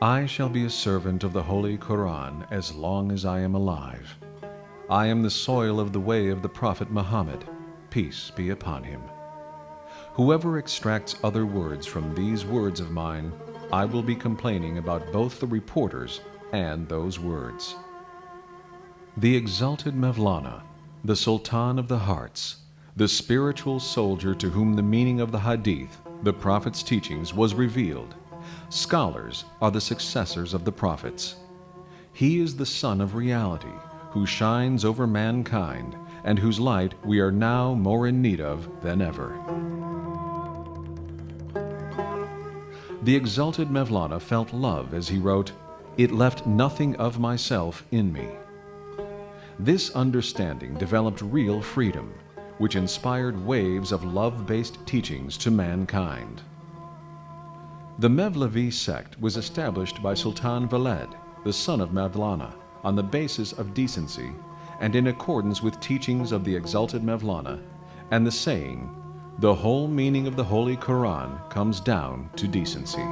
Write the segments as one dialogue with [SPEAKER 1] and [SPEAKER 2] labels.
[SPEAKER 1] I shall be a servant of the Holy Quran as long as I am alive. I am the soil of the way of the Prophet Muhammad, peace be upon him. Whoever extracts other words from these words of mine, I will be complaining about both the reporters and those words. The exalted Mevlana, the Sultan of the hearts, the spiritual soldier to whom the meaning of the Hadith, the Prophet's teachings, was revealed. Scholars are the successors of the prophets. He is the sun of reality, who shines over mankind, and whose light we are now more in need of than ever. The exalted Mevlana felt love as he wrote, "It left nothing of myself in me." This understanding developed real freedom, which inspired waves of love-based teachings to mankind. The Mevlevi sect was established by Sultan Veled, the son of Mevlana, on the basis of decency and in accordance with teachings of the exalted Mevlana and the saying, "The whole meaning of the Holy Quran comes down to decency."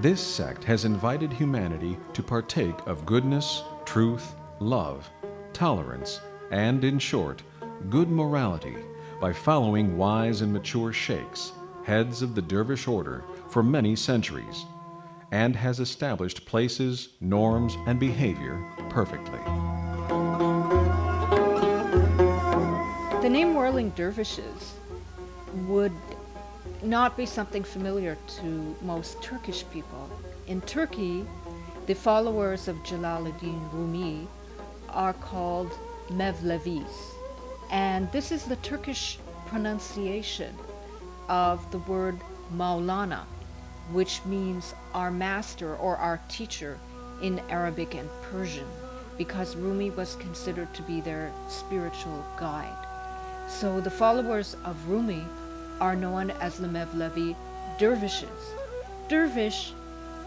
[SPEAKER 1] This sect has invited humanity to partake of goodness, truth, love, tolerance, and, in short, good morality by following wise and mature sheikhs, heads of the dervish order, for many centuries, and has established places, norms, and behavior perfectly.
[SPEAKER 2] The name whirling dervishes would not be something familiar to most Turkish people. In Turkey, the followers of Jalaluddin Rumi are called Mevlevis, and this is the Turkish pronunciation of the word Maulana, which means our master or our teacher in Arabic and Persian, because Rumi was considered to be their spiritual guide. So the followers of Rumi are known as the Mevlevi dervishes. Dervish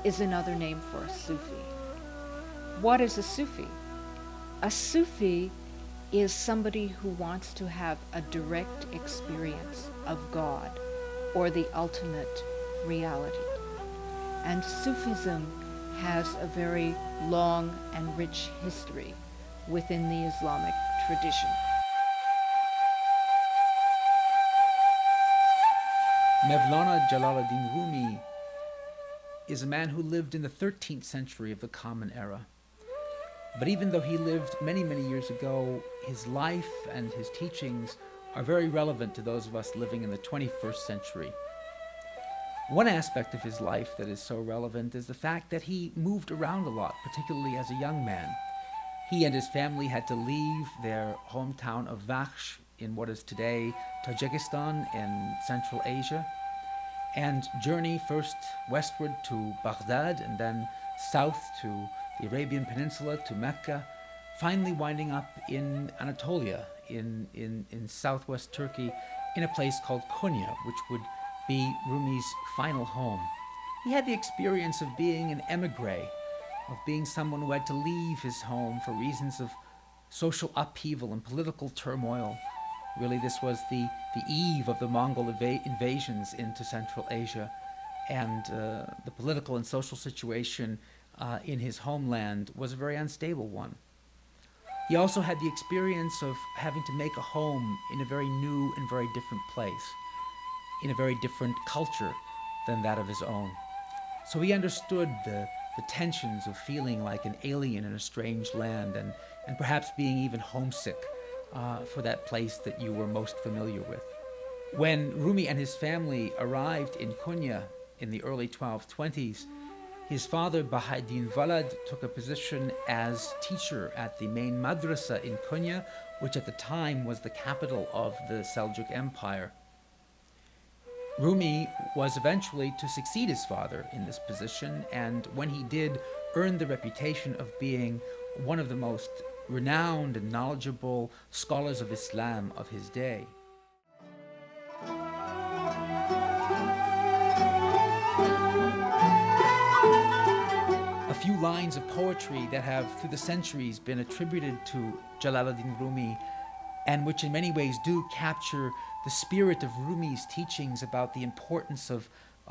[SPEAKER 2] is another name for a Sufi. What is a Sufi? A Sufi is somebody who wants to have a direct experience of God or the ultimate reality. And Sufism has a very long and rich history within the Islamic tradition.
[SPEAKER 3] Mevlana Jalaluddin Rumi is a man who lived in the 13th century of the Common Era. But even though he lived many, many years ago, his life and his teachings are very relevant to those of us living in the 21st century. One aspect of his life that is so relevant is the fact that he moved around a lot, particularly as a young man. He and his family had to leave their hometown of Vakhsh in what is today Tajikistan in Central Asia, and journey first westward to Baghdad and then south to the Arabian Peninsula to Mecca, finally winding up in Anatolia, in southwest Turkey, in a place called Konya, which would be Rumi's final home. He had the experience of being an emigre, of being someone who had to leave his home for reasons of social upheaval and political turmoil. Really, this was the eve of the Mongol invasions into Central Asia, and the political and social situation in his homeland was a very unstable one. He also had the experience of having to make a home in a very new and very different place. in a very different culture than that of his own. So he understood the tensions of feeling like an alien in a strange land, and perhaps being even homesick for that place that you were most familiar with. When Rumi and his family arrived in Konya in the early 1220s, his father Bahauddin Walad took a position as teacher at the main madrasa in Konya, which at the time was the capital of the Seljuk Empire. Rumi was eventually to succeed his father in this position, and when he did, earned the reputation of being one of the most renowned and knowledgeable scholars of Islam of his day. A few lines of poetry that have, through the centuries, been attributed to Jalaluddin Rumi, and which in many ways do capture the spirit of Rumi's teachings about the importance of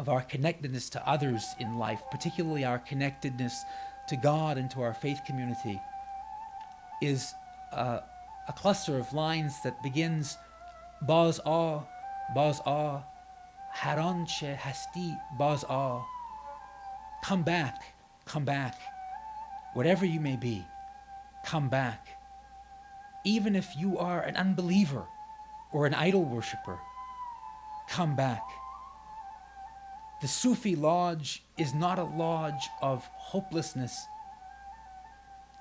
[SPEAKER 3] our connectedness to others in life, particularly our connectedness to God and to our faith community, is a cluster of lines that begins Baz a, haran che hasti baz a. Come back, whatever you may be, come back. Even if you are an unbeliever or an idol worshiper, come back. The Sufi lodge is not a lodge of hopelessness.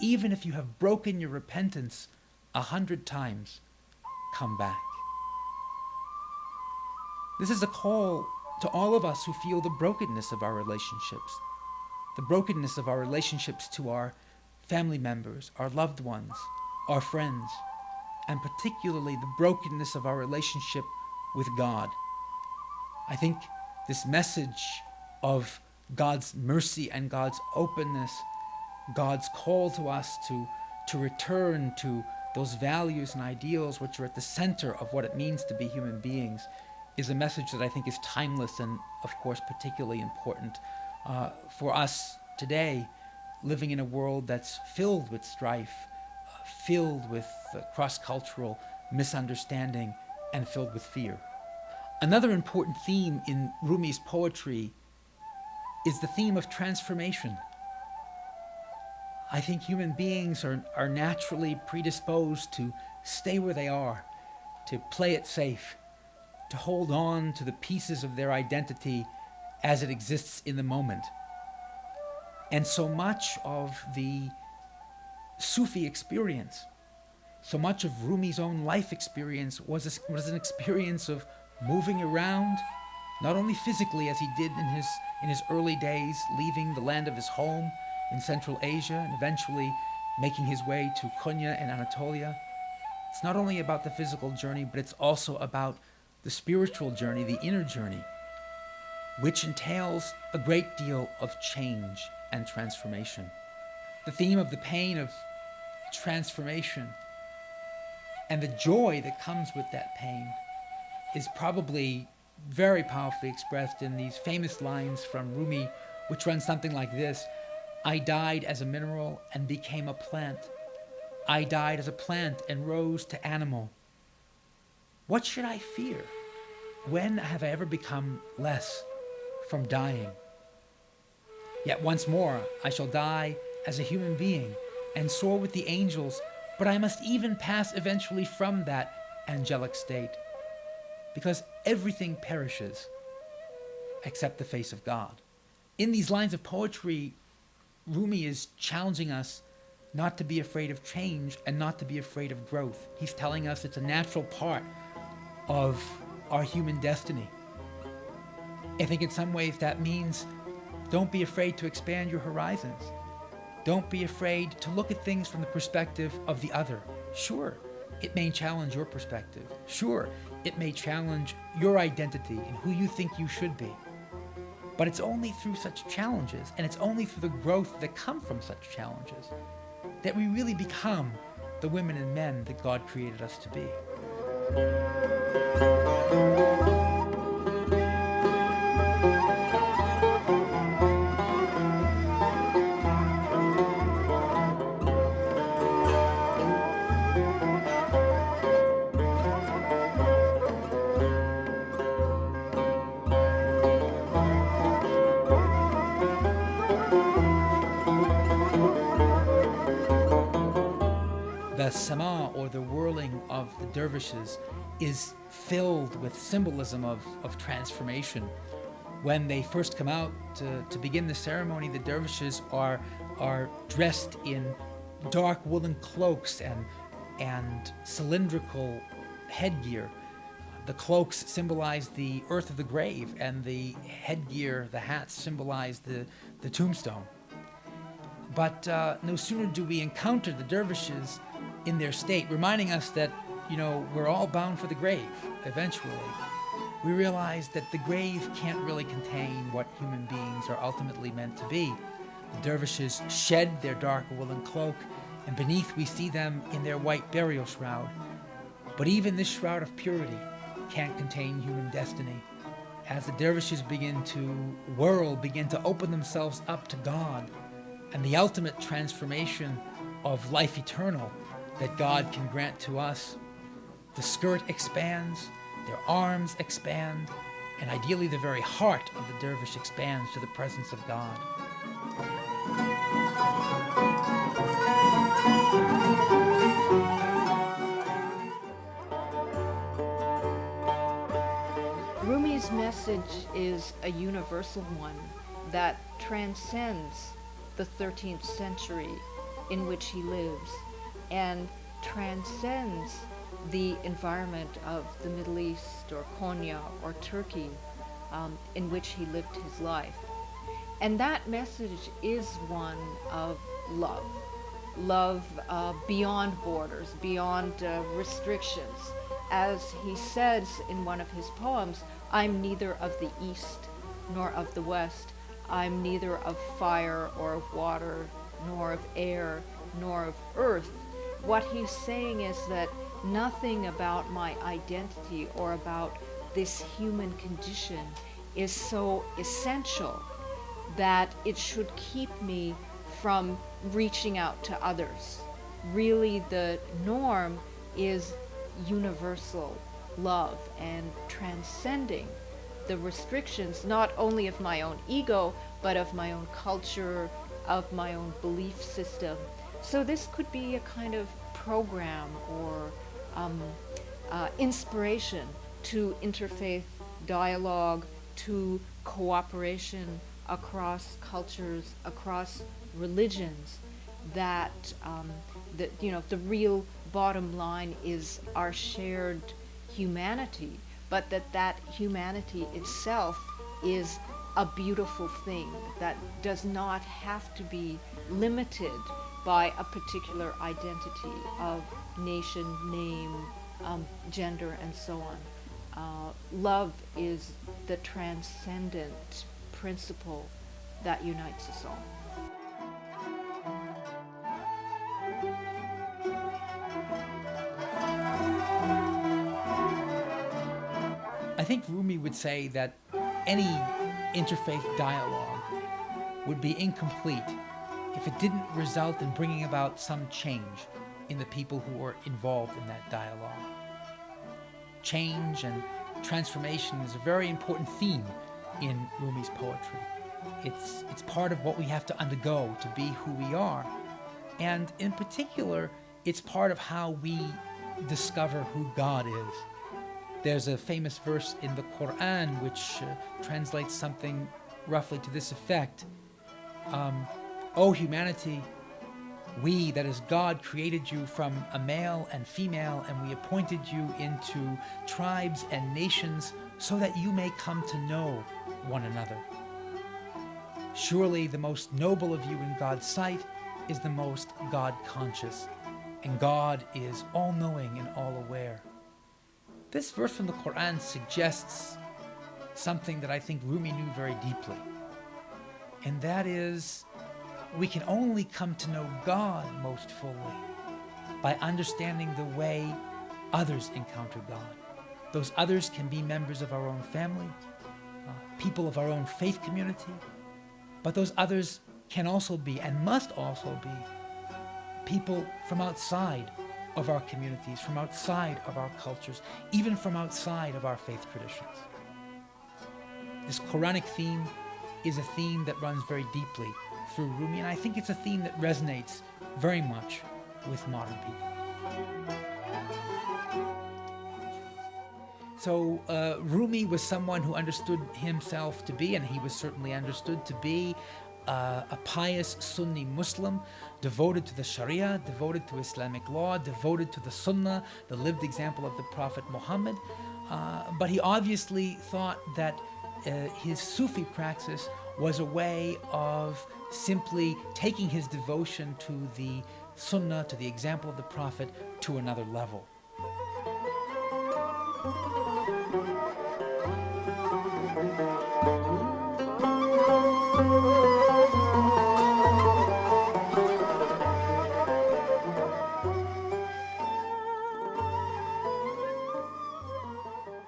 [SPEAKER 3] Even if you have broken your repentance 100 times, come back. This is a call to all of us who feel the brokenness of our relationships, the brokenness of our relationships to our family members, our loved ones, our friends, and particularly the brokenness of our relationship with God. I think this message of God's mercy and God's openness, God's call to us to return to those values and ideals which are at the center of what it means to be human beings, is a message that I think is timeless and, of course, particularly important for us today, living in a world that's filled with strife, filled with cross-cultural misunderstanding, and filled with fear. Another important theme in Rumi's poetry is the theme of transformation. I think human beings are naturally predisposed to stay where they are, to play it safe, to hold on to the pieces of their identity as it exists in the moment. And so much of the Sufi experience, so much of Rumi's own life experience was an experience of moving around, not only physically as he did in his early days, leaving the land of his home in Central Asia and eventually making his way to Konya and Anatolia. It's not only about the physical journey, but it's also about the spiritual journey, the inner journey, which entails a great deal of change and transformation. The theme of the pain of transformation and the joy that comes with that pain is probably very powerfully expressed in these famous lines from Rumi, which run something like this: I died as a mineral and became a plant. I died as a plant and rose to animal. What should I fear? When have I ever become less from dying? Yet once more I shall die as a human being and soar with the angels, but I must even pass eventually from that angelic state, because everything perishes except the face of God. In these lines of poetry, Rumi is challenging us not to be afraid of change and not to be afraid of growth. He's telling us it's a natural part of our human destiny. I think in some ways that means don't be afraid to expand your horizons. Don't be afraid to look at things from the perspective of the other. Sure, it may challenge your perspective. Sure, it may challenge your identity and who you think you should be. But it's only through such challenges, and it's only through the growth that come from such challenges, that we really become the women and men that God created us to be. the sama, or the whirling of the dervishes, is filled with symbolism of transformation. When they first come out to begin the ceremony, the dervishes are dressed in dark woolen cloaks and cylindrical headgear. The cloaks symbolize the earth of the grave, and the headgear, the hats, symbolize the tombstone. But no sooner do we encounter the dervishes in their state, reminding us that, we're all bound for the grave eventually, we realize that the grave can't really contain what human beings are ultimately meant to be. The dervishes shed their dark woolen cloak, and beneath we see them in their white burial shroud. But even this shroud of purity can't contain human destiny. As the dervishes begin to whirl, begin to open themselves up to God and the ultimate transformation of life eternal that God can grant to us, the skirt expands, their arms expand, and ideally the very heart of the dervish expands to the presence of God.
[SPEAKER 2] Rumi's message is a universal one that transcends the 13th century in which he lives and transcends the environment of the Middle East or Konya or Turkey in which he lived his life. And that message is one of love. Love beyond borders, beyond restrictions. As he says in one of his poems, I'm neither of the East nor of the West. I'm neither of fire or of water, nor of air, nor of earth. What he's saying is that nothing about my identity or about this human condition is so essential that it should keep me from reaching out to others. Really, the norm is universal love and transcending the restrictions, not only of my own ego, but of my own culture, of my own belief system. So this could be a kind of program or inspiration to interfaith dialogue, to cooperation across cultures, across religions, that the real bottom line is our shared humanity, but that humanity itself is a beautiful thing that does not have to be limited by a particular identity of nation, name, gender, and so on. Love is the transcendent principle that unites us all.
[SPEAKER 3] I think Rumi would say that any interfaith dialogue would be incomplete if it didn't result in bringing about some change in the people who were involved in that dialogue. Change and transformation is a very important theme in Rumi's poetry. It's part of what we have to undergo to be who we are. And in particular, it's part of how we discover who God is. There's a famous verse in the Quran which translates something roughly to this effect. O humanity, we, that is God, created you from a male and female, and we appointed you into tribes and nations so that you may come to know one another. Surely the most noble of you in God's sight is the most God-conscious, and God is all-knowing and all-aware. This verse from the Quran suggests something that I think Rumi knew very deeply, and that is we can only come to know God most fully by understanding the way others encounter God. Those others can be members of our own family, people of our own faith community, but those others can also be and must also be people from outside of our communities, from outside of our cultures, even from outside of our faith traditions. This Quranic theme is a theme that runs very deeply through Rumi, and I think it's a theme that resonates very much with modern people. So Rumi was someone who understood himself to be, and he was certainly understood to be, a pious Sunni Muslim, devoted to the Sharia, devoted to Islamic law, devoted to the Sunnah, the lived example of the Prophet Muhammad. But he obviously thought that his Sufi praxis was a way of simply taking his devotion to the Sunnah, to the example of the Prophet, to another level.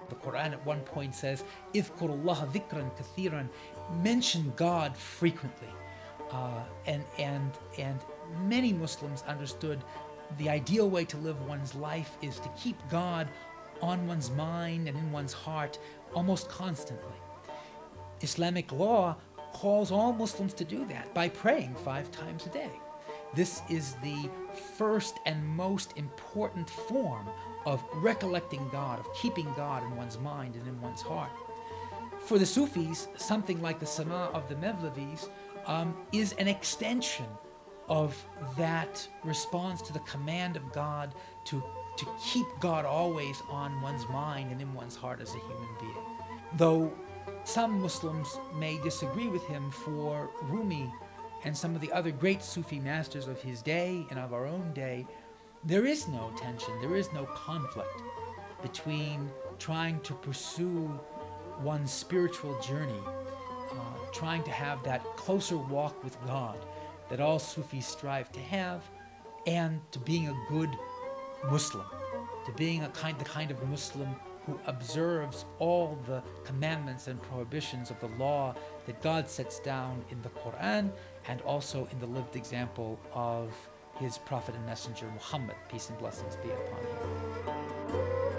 [SPEAKER 3] The Quran at one point says, "Idhkuru Allah dhikran kathiran," mention God frequently, and many Muslims understood the ideal way to live one's life is to keep God on one's mind and in one's heart almost constantly. Islamic law calls all Muslims to do that by praying 5 times a day. This is the first and most important form of recollecting God, of keeping God in one's mind and in one's heart. For the Sufis, something like the Sama of the Mevlevis is an extension of that response to the command of God to keep God always on one's mind and in one's heart as a human being. Though some Muslims may disagree with him, for Rumi and some of the other great Sufi masters of his day and of our own day, there is no tension, there is no conflict between trying to pursue one's spiritual journey, trying to have that closer walk with God that all Sufis strive to have, and to being a good Muslim, to being the kind of Muslim who observes all the commandments and prohibitions of the law that God sets down in the Quran and also in the lived example of his Prophet and Messenger Muhammad, peace and blessings be upon him.